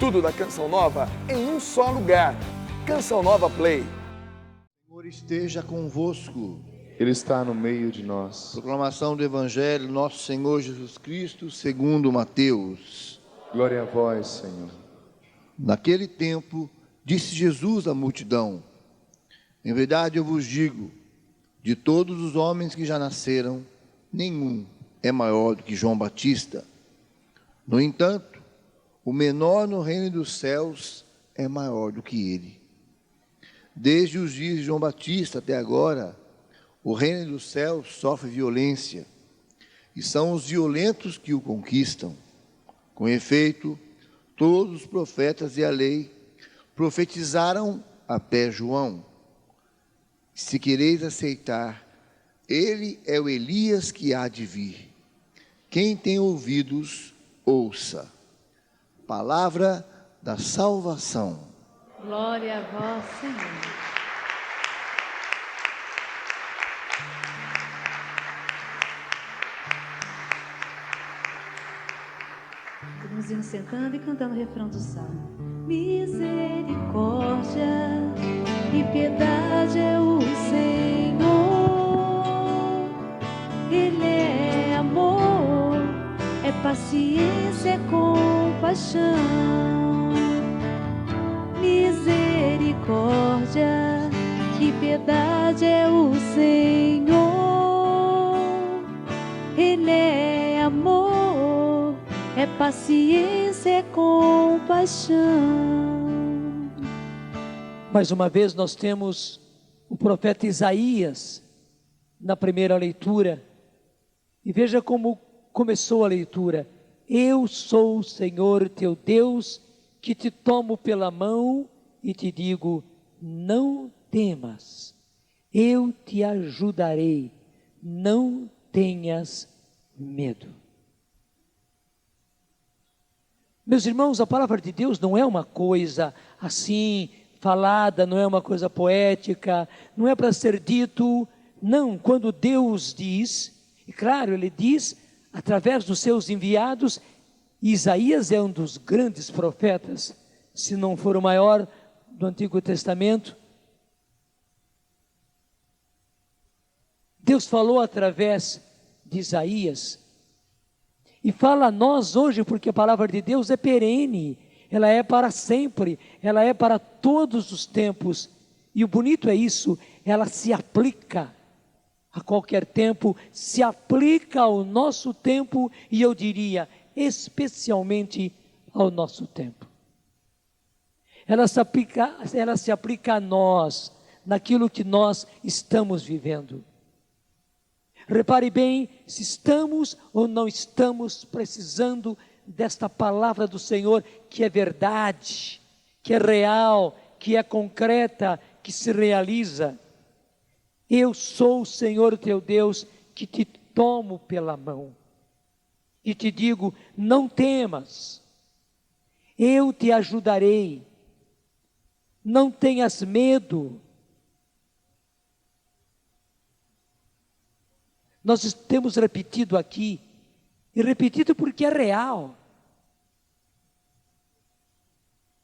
Tudo da Canção Nova em um só lugar. Canção Nova Play. O Senhor esteja convosco. Ele está no meio de nós. Proclamação do Evangelho, nosso Senhor Jesus Cristo, segundo Mateus. Glória a vós, Senhor. Naquele tempo, disse Jesus à multidão: em verdade eu vos digo, de todos os homens que já nasceram, nenhum é maior do que João Batista. No entanto, o menor no reino dos céus é maior do que ele. Desde os dias de João Batista até agora, o reino dos céus sofre violência, e são os violentos que o conquistam. Com efeito, todos os profetas e a lei profetizaram até João. Se quereis aceitar, ele é o Elias que há de vir. Quem tem ouvidos, ouça. Palavra da salvação. Glória a vós, Senhor. Vamos indo sentando e cantando o refrão do salmo. Misericórdia e piedade é o Senhor. Ele é amor, é paciência, é compaixão. Misericórdia e piedade é o Senhor. Ele é amor, é paciência, é compaixão. Mais uma vez nós temos o profeta Isaías na primeira leitura. E veja como começou a leitura. Eu sou o Senhor teu Deus, que te tomo pela mão e te digo, não temas, eu te ajudarei, não tenhas medo. Meus irmãos, a palavra de Deus não é uma coisa assim falada, não é uma coisa poética, não é para ser dito. Não, quando Deus diz, e claro, Ele diz através dos seus enviados. Isaías é um dos grandes profetas, se não for o maior do Antigo Testamento. Deus falou através de Isaías, e fala a nós hoje, porque a palavra de Deus é perene, ela é para sempre, ela é para todos os tempos, e o bonito é isso, ela se aplica a qualquer tempo, se aplica ao nosso tempo, e eu diria, especialmente ao nosso tempo. Ela se aplica a nós, naquilo que nós estamos vivendo. Repare bem, se estamos ou não estamos precisando desta palavra do Senhor, que é verdade, que é real, que é concreta, que se realiza. Eu sou o Senhor teu Deus, que te tomo pela mão e te digo, não temas, eu te ajudarei, não tenhas medo. Nós temos repetido aqui, e repetido porque é real,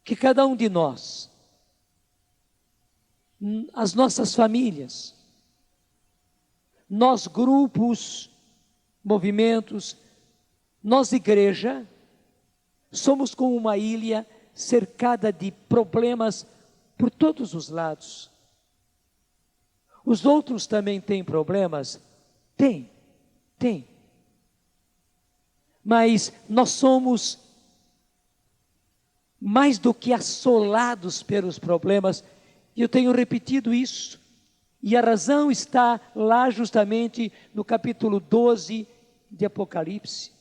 que cada um de nós, as nossas famílias, nós grupos, movimentos, nós igreja, somos como uma ilha cercada de problemas por todos os lados. Os outros também têm problemas? Tem. Mas nós somos mais do que assolados pelos problemas, e eu tenho repetido isso, e a razão está lá justamente no capítulo 12 de Apocalipse.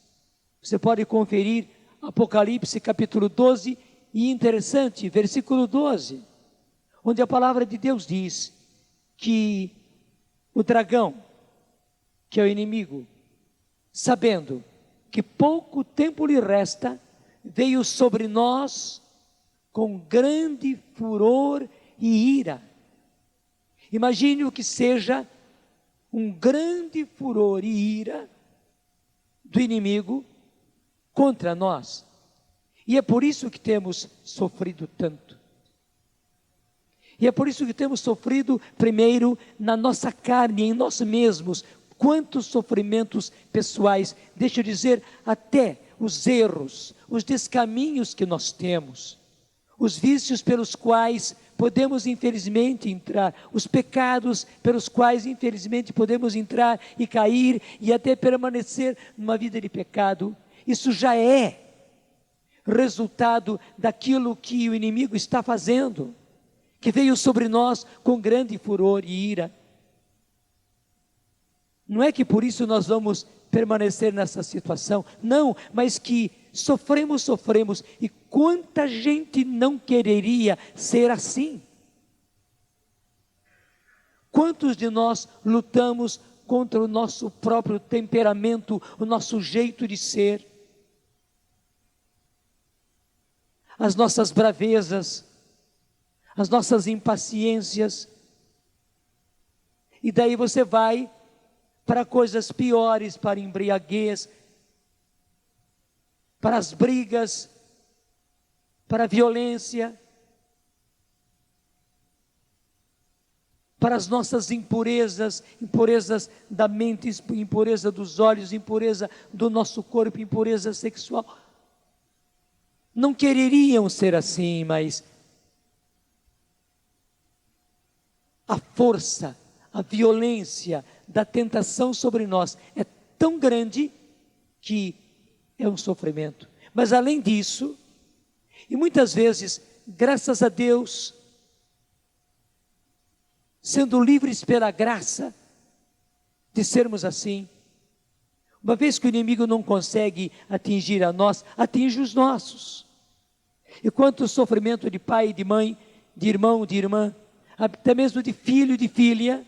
Você pode conferir Apocalipse capítulo 12, e interessante, versículo 12, onde a palavra de Deus diz que o dragão, que é o inimigo, sabendo que pouco tempo lhe resta, veio sobre nós com grande furor e ira. Imagine o que seja um grande furor e ira do inimigo contra nós. E é por isso que temos sofrido tanto. E é por isso que temos sofrido, primeiro, na nossa carne, em nós mesmos. Quantos sofrimentos pessoais, deixa eu dizer, até os erros, os descaminhos que nós temos, os vícios pelos quais podemos infelizmente entrar, os pecados pelos quais infelizmente podemos entrar e cair e até permanecer numa vida de pecado. Isso já é resultado daquilo que o inimigo está fazendo, que veio sobre nós com grande furor e ira. Não é que por isso nós vamos permanecer nessa situação, não, mas que sofremos, e quanta gente não quereria ser assim? Quantos de nós lutamos contra o nosso próprio temperamento, o nosso jeito de ser, as nossas bravezas, as nossas impaciências, e daí você vai para coisas piores, para a embriaguez, para as brigas, para a violência, para as nossas impurezas, impurezas da mente, impureza dos olhos, impureza do nosso corpo, impureza sexual. Não quereriam ser assim, mas a força, a violência da tentação sobre nós é tão grande que é um sofrimento. Mas além disso, e muitas vezes, graças a Deus, sendo livres pela graça de sermos assim, uma vez que o inimigo não consegue atingir a nós, atinge os nossos. E quanto sofrimento de pai e de mãe, de irmão, de irmã, até mesmo de filho e de filha,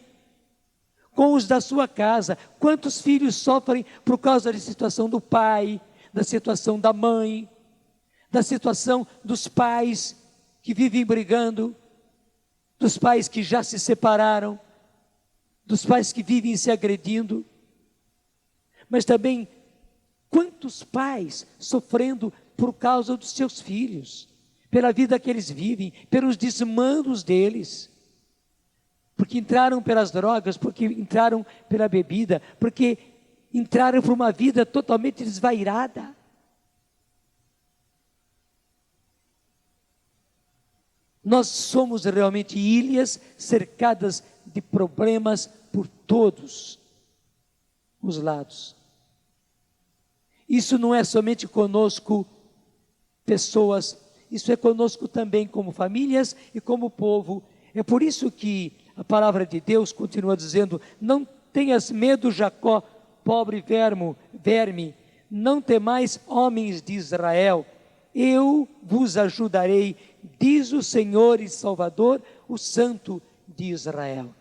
com os da sua casa. Quantos filhos sofrem por causa da situação do pai, da situação da mãe, da situação dos pais que vivem brigando, dos pais que já se separaram, dos pais que vivem se agredindo, mas também quantos pais sofrendo por causa dos seus filhos, pela vida que eles vivem, pelos desmandos deles, porque entraram pelas drogas, porque entraram pela bebida, porque entraram por uma vida totalmente desvairada. Nós somos realmente ilhas cercadas de problemas por todos os lados. Isso não é somente conosco, pessoas, isso é conosco também como famílias e como povo. É por isso que a palavra de Deus continua dizendo: não tenhas medo, Jacó, pobre verme, não temais, homens de Israel, eu vos ajudarei, diz o Senhor e Salvador, o Santo de Israel.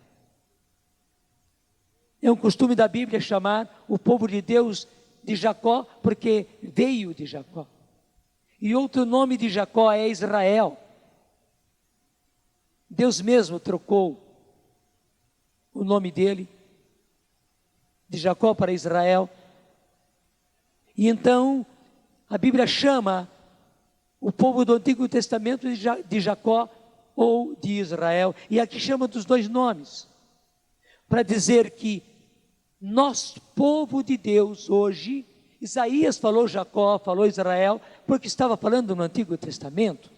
É um costume da Bíblia chamar o povo de Deus de Jacó, porque veio de Jacó. E outro nome de Jacó é Israel. Deus mesmo trocou o nome dele, de Jacó para Israel. E então, a Bíblia chama o povo do Antigo Testamento de Jacó ou de Israel. E aqui chama dos dois nomes, para dizer que nós, povo de Deus hoje, Isaías falou Jacó, falou Israel, porque estava falando no Antigo Testamento.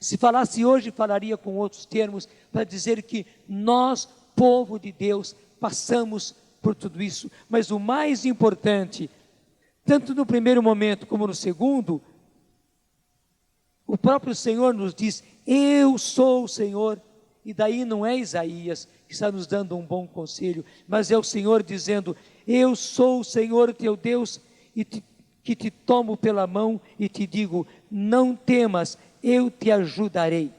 Se falasse hoje, falaria com outros termos, para dizer que nós, povo de Deus, passamos por tudo isso. Mas o mais importante, tanto no primeiro momento como no segundo, o próprio Senhor nos diz: eu sou o Senhor. E daí não é Isaías que está nos dando um bom conselho, mas é o Senhor dizendo: eu sou o Senhor teu Deus, que te tomo pela mão e te digo: não temas, eu te ajudarei.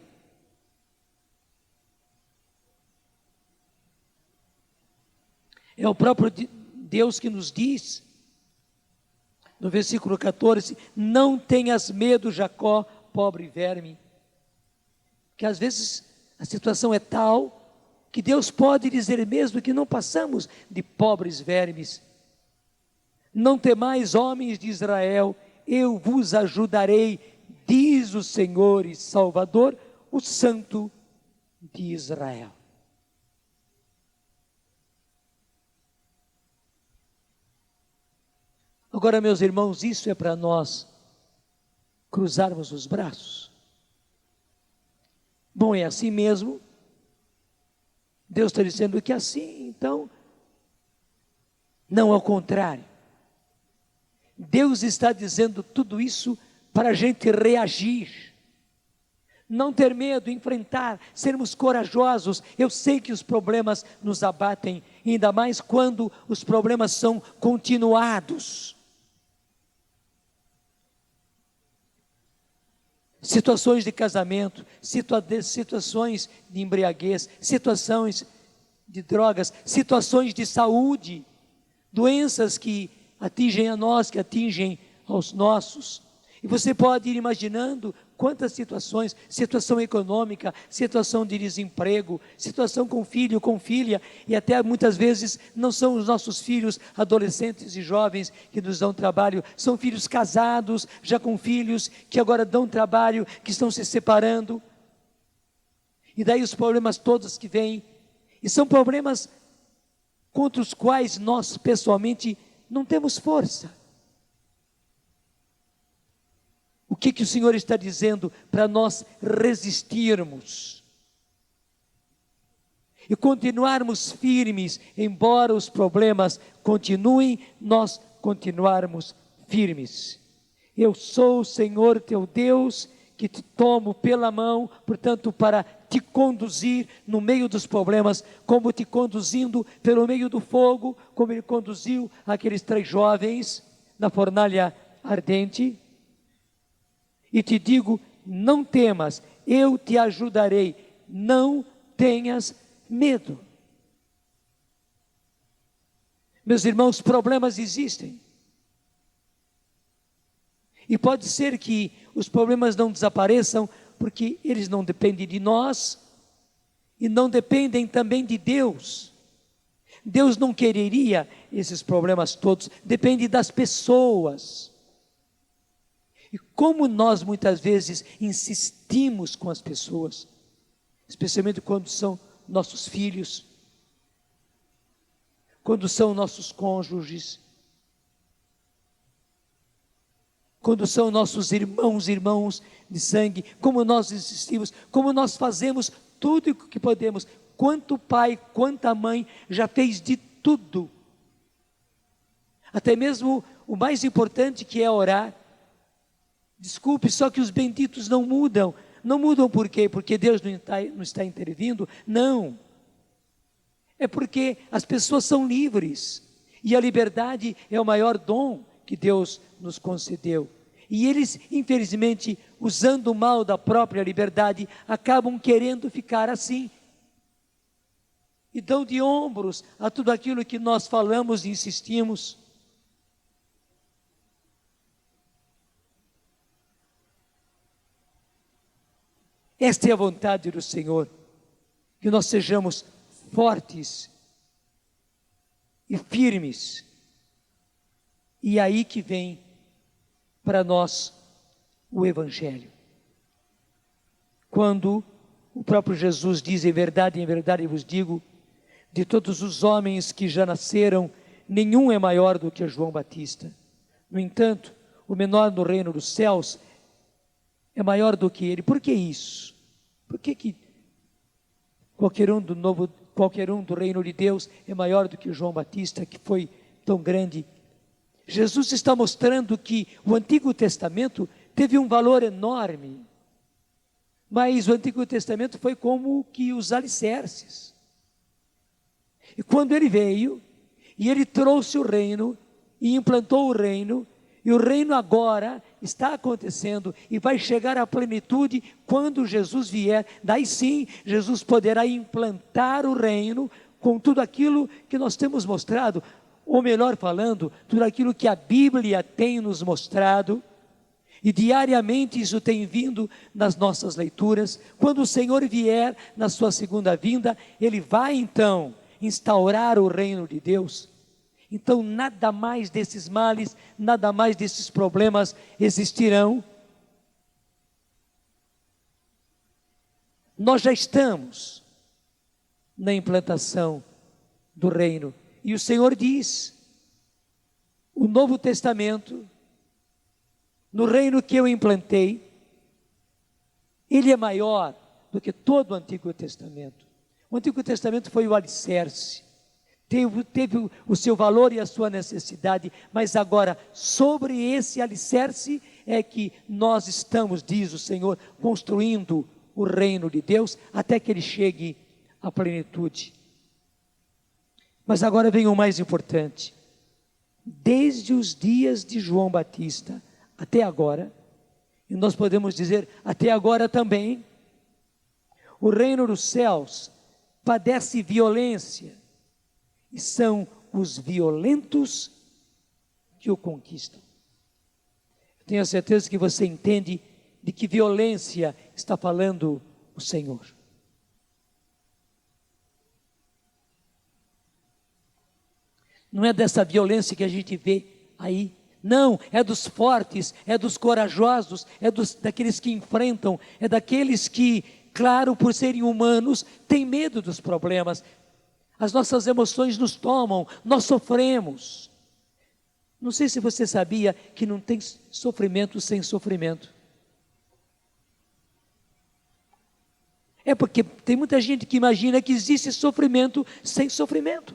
É o próprio Deus que nos diz, no versículo 14: não tenhas medo, Jacó, pobre verme. Que às vezes a situação é tal que Deus pode dizer mesmo que não passamos de pobres vermes. Não temais, homens de Israel, eu vos ajudarei, diz o Senhor e Salvador, o Santo de Israel. Agora, meus irmãos, isso é para nós cruzarmos os braços. Bom, é assim mesmo. Deus está dizendo que é assim, então, não ao contrário. Deus está dizendo tudo isso para a gente reagir, não ter medo, enfrentar, sermos corajosos. Eu sei que os problemas nos abatem, ainda mais quando os problemas são continuados. Situações de casamento, situações de embriaguez, situações de drogas, situações de saúde, doenças que atingem a nós, que atingem aos nossos. E você pode ir imaginando quantas situações, situação econômica, situação de desemprego, situação com filho, com filha, e até muitas vezes não são os nossos filhos adolescentes e jovens que nos dão trabalho, são filhos casados, já com filhos, que agora dão trabalho, que estão se separando. E daí os problemas todos que vêm, e são problemas contra os quais nós pessoalmente não temos força. O que o Senhor está dizendo para nós resistirmos e continuarmos firmes, embora os problemas continuem, nós continuarmos firmes. Eu sou o Senhor teu Deus, que te tomo pela mão, portanto, para te conduzir no meio dos problemas, como te conduzindo pelo meio do fogo, como ele conduziu aqueles 3 jovens na fornalha ardente. E te digo, não temas, eu te ajudarei, não tenhas medo. Meus irmãos, problemas existem. E pode ser que os problemas não desapareçam, porque eles não dependem de nós, e não dependem também de Deus. Deus não quereria esses problemas todos, depende das pessoas. E como nós muitas vezes insistimos com as pessoas, especialmente quando são nossos filhos, quando são nossos cônjuges, quando são nossos irmãos de sangue, como nós insistimos, como nós fazemos tudo o que podemos. Quanto pai, quanta mãe já fez de tudo, até mesmo o mais importante, que é orar. Desculpe, só que os benditos não mudam. Não mudam por quê? Porque Deus não está intervindo? Não. É porque as pessoas são livres. E a liberdade é o maior dom que Deus nos concedeu. E eles, infelizmente, usando mal da própria liberdade, acabam querendo ficar assim. E dão de ombros a tudo aquilo que nós falamos e insistimos. Esta é a vontade do Senhor, que nós sejamos fortes e firmes. E aí que vem para nós o Evangelho. Quando o próprio Jesus diz, em verdade vos digo, de todos os homens que já nasceram, nenhum é maior do que João Batista. No entanto, o menor no reino dos céus é maior do que ele. Por que isso? Por que qualquer um do reino de Deus é maior do que João Batista, que foi tão grande? Jesus está mostrando que o Antigo Testamento teve um valor enorme, mas o Antigo Testamento foi como que os alicerces. E quando ele veio, e ele trouxe o reino, e implantou o reino, e o reino agora está acontecendo e vai chegar à plenitude quando Jesus vier. Daí sim, Jesus poderá implantar o reino com tudo aquilo que nós temos mostrado, ou melhor falando, tudo aquilo que a Bíblia tem nos mostrado, e diariamente isso tem vindo nas nossas leituras. Quando o Senhor vier na sua segunda vinda, Ele vai então instaurar o reino de Deus. então nada mais desses males, nada mais desses problemas existirão. Nós já estamos na implantação do reino. E o Senhor diz, o Novo Testamento, no reino que eu implantei, ele é maior do que todo o Antigo Testamento. O Antigo Testamento foi o alicerce, teve o seu valor e a sua necessidade, mas agora, sobre esse alicerce é que nós estamos, diz o Senhor, construindo o reino de Deus, até que ele chegue à plenitude. Mas agora vem o mais importante. Desde os dias de João Batista até agora, e nós podemos dizer até agora também, o reino dos céus padece violência, e são os violentos que o conquistam. Tenho a certeza que você entende de que violência está falando o Senhor. Não é dessa violência que a gente vê aí. Não, é dos fortes, é dos corajosos, é daqueles que enfrentam, é daqueles que, claro, por serem humanos, têm medo dos problemas. As nossas emoções nos tomam, nós sofremos. Não sei se você sabia que não tem sofrimento sem sofrimento. É porque tem muita gente que imagina que existe sofrimento sem sofrimento.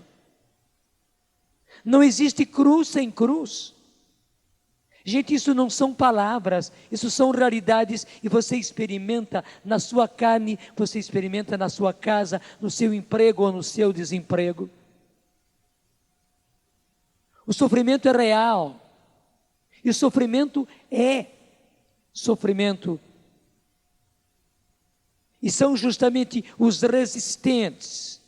Não existe cruz sem cruz. Gente, isso não são palavras, isso são realidades, e você experimenta na sua carne, você experimenta na sua casa, no seu emprego ou no seu desemprego. O sofrimento é real, e o sofrimento é sofrimento. E são justamente os resistentes,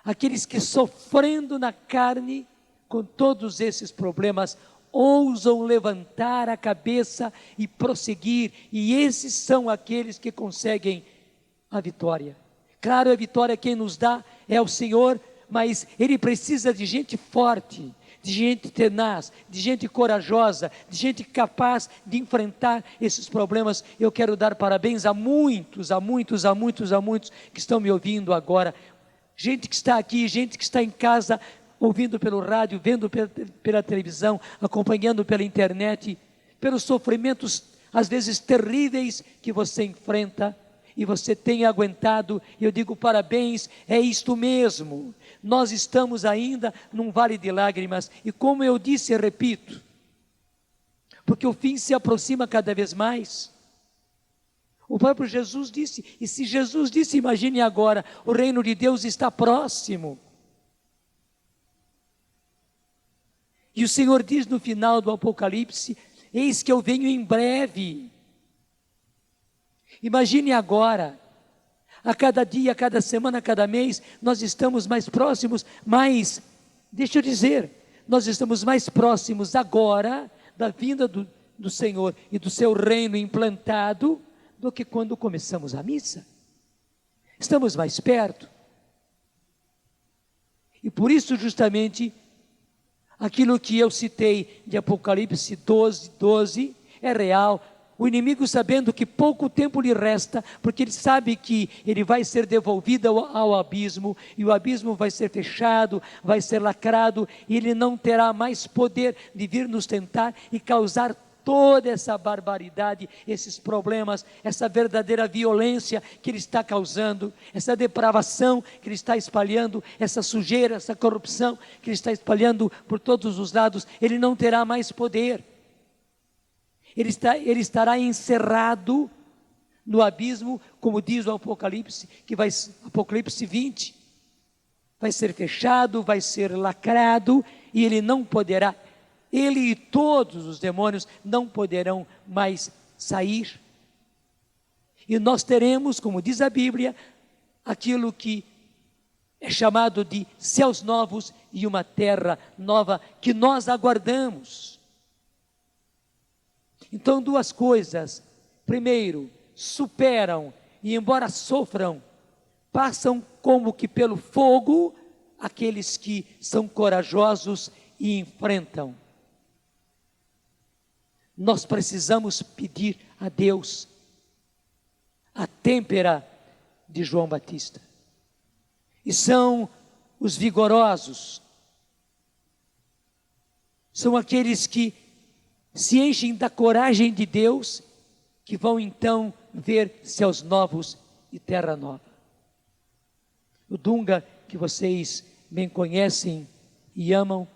aqueles que sofrendo na carne, com todos esses problemas, ousam levantar a cabeça e prosseguir, e esses são aqueles que conseguem a vitória. Claro, a vitória quem nos dá é o Senhor, mas Ele precisa de gente forte, de gente tenaz, de gente corajosa, de gente capaz de enfrentar esses problemas. Eu quero dar parabéns a muitos que estão me ouvindo agora, gente que está aqui, gente que está em casa, ouvindo pelo rádio, vendo pela televisão, acompanhando pela internet, pelos sofrimentos, às vezes terríveis, que você enfrenta, e você tem aguentado. Eu digo parabéns, é isto mesmo, nós estamos ainda num vale de lágrimas, e como eu disse e repito, porque o fim se aproxima cada vez mais. O próprio Jesus disse, e se Jesus disse, imagine agora, o reino de Deus está próximo. E o Senhor diz no final do Apocalipse, eis que eu venho em breve. Imagine agora, a cada dia, a cada semana, a cada mês, nós estamos mais próximos, mas, deixa eu dizer, nós estamos mais próximos agora da vinda do Senhor e do seu reino implantado, do que quando começamos a missa. Estamos mais perto. E por isso justamente, aquilo que eu citei de Apocalipse 12, é real. O inimigo, sabendo que pouco tempo lhe resta, porque ele sabe que ele vai ser devolvido ao abismo, e o abismo vai ser fechado, vai ser lacrado, e ele não terá mais poder de vir nos tentar e causar toda essa barbaridade, esses problemas, essa verdadeira violência que ele está causando, essa depravação que ele está espalhando, essa sujeira, essa corrupção que ele está espalhando por todos os lados. Ele não terá mais poder. Ele estará encerrado no abismo, como diz o Apocalipse, Apocalipse 20, vai ser fechado, vai ser lacrado, e ele não poderá, ele e todos os demônios não poderão mais sair. E nós teremos, como diz a Bíblia, aquilo que é chamado de céus novos e uma terra nova, que nós aguardamos. Então, duas coisas: primeiro, superam, e embora sofram, passam como que pelo fogo aqueles que são corajosos e enfrentam. Nós precisamos pedir a Deus a têmpera de João Batista. E são os vigorosos, são aqueles que se enchem da coragem de Deus, que vão então ver céus novos e terra nova. O Dunga, que vocês bem conhecem e amam,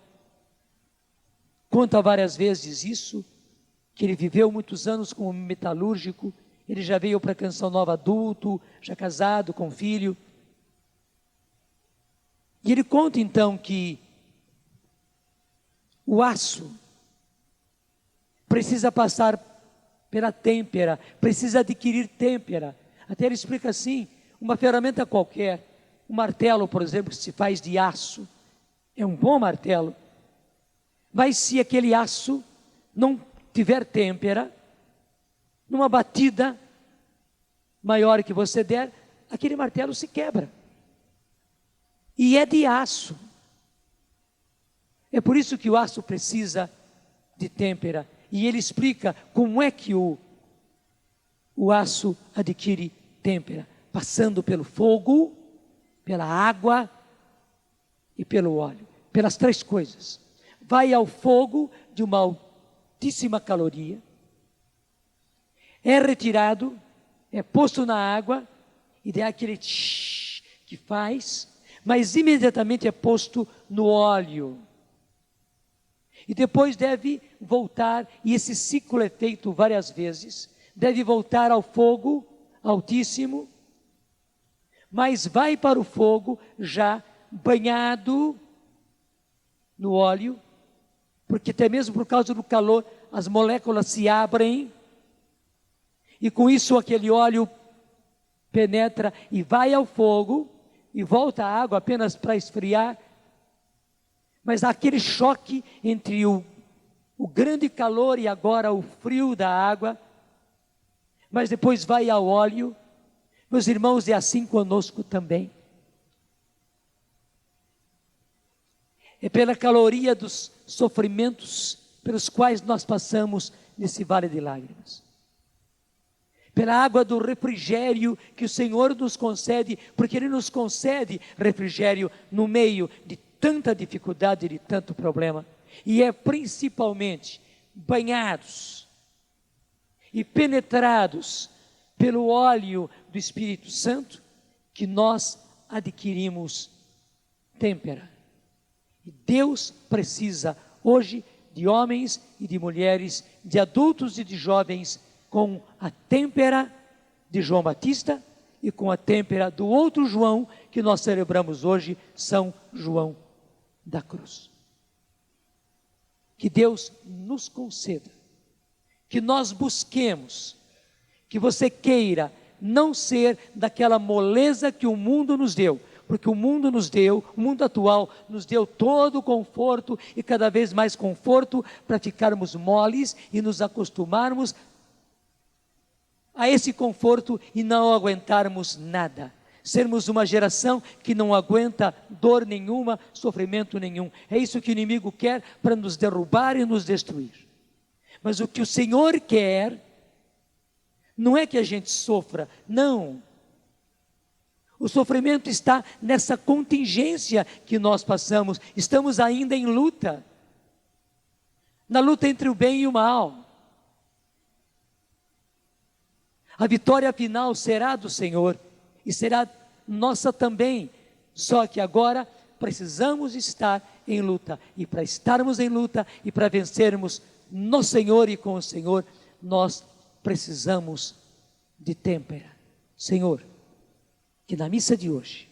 conta várias vezes isso, que ele viveu muitos anos como metalúrgico, ele já veio para a Canção Nova adulto, já casado, com filho. E ele conta então que o aço precisa passar pela têmpera, precisa adquirir têmpera. Até ele explica assim, uma ferramenta qualquer, um martelo, por exemplo, que se faz de aço, é um bom martelo, mas se aquele aço não tiver têmpera, numa batida maior que você der, aquele martelo se quebra. E é de aço. É por isso que o aço precisa de têmpera. E ele explica como é que o aço adquire têmpera. Passando pelo fogo, pela água e pelo óleo. Pelas três coisas. Vai ao fogo de uma altíssima caloria. É retirado, é posto na água, e dá aquele tsh que faz, mas imediatamente é posto no óleo. E depois deve voltar, e esse ciclo é feito várias vezes, deve voltar ao fogo altíssimo, mas vai para o fogo já banhado no óleo, porque até mesmo por causa do calor, as moléculas se abrem, e com isso aquele óleo penetra e vai ao fogo, e volta a água apenas para esfriar, mas há aquele choque entre o grande calor e agora o frio da água, mas depois vai ao óleo. Meus irmãos, é assim conosco também. É pela caloria dos sofrimentos pelos quais nós passamos nesse vale de lágrimas. Pela água do refrigério que o Senhor nos concede, porque Ele nos concede refrigério no meio de tanta dificuldade, de tanto problema. E é principalmente banhados e penetrados pelo óleo do Espírito Santo que nós adquirimos têmpera. E Deus precisa hoje de homens e de mulheres, de adultos e de jovens, com a têmpera de João Batista e com a têmpera do outro João que nós celebramos hoje, São João da Cruz. Que Deus nos conceda, que nós busquemos, que você queira não ser daquela moleza que o mundo nos deu, porque o mundo atual nos deu todo o conforto e cada vez mais conforto para ficarmos moles e nos acostumarmos a esse conforto e não aguentarmos nada. Sermos uma geração que não aguenta dor nenhuma, sofrimento nenhum. É isso que o inimigo quer para nos derrubar e nos destruir. Mas o que o Senhor quer não é que a gente sofra, não. O sofrimento está nessa contingência que nós passamos. Estamos ainda em luta. Na luta entre o bem e o mal. A vitória final será do Senhor e será nossa também. Só que agora precisamos estar em luta. E para estarmos em luta e para vencermos no Senhor e com o Senhor, nós precisamos de têmpera. Senhor, que na missa de hoje,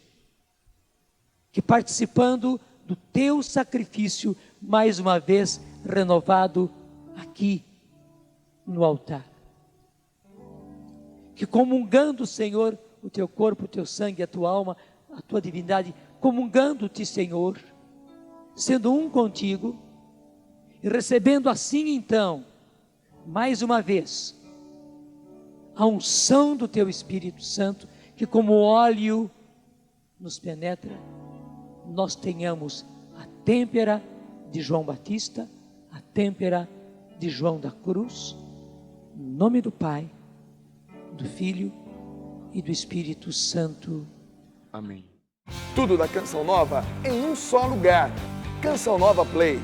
que participando do teu sacrifício, mais uma vez renovado aqui no altar, que comungando, Senhor, o teu corpo, o teu sangue, a tua alma, a tua divindade, comungando-te, Senhor, sendo um contigo, e recebendo assim então, mais uma vez, a unção do teu Espírito Santo, que como óleo nos penetra, nós tenhamos a têmpera de João Batista, a têmpera de João da Cruz, em nome do Pai, do Filho e do Espírito Santo. Amém. Tudo da Canção Nova em um só lugar. Canção Nova Play.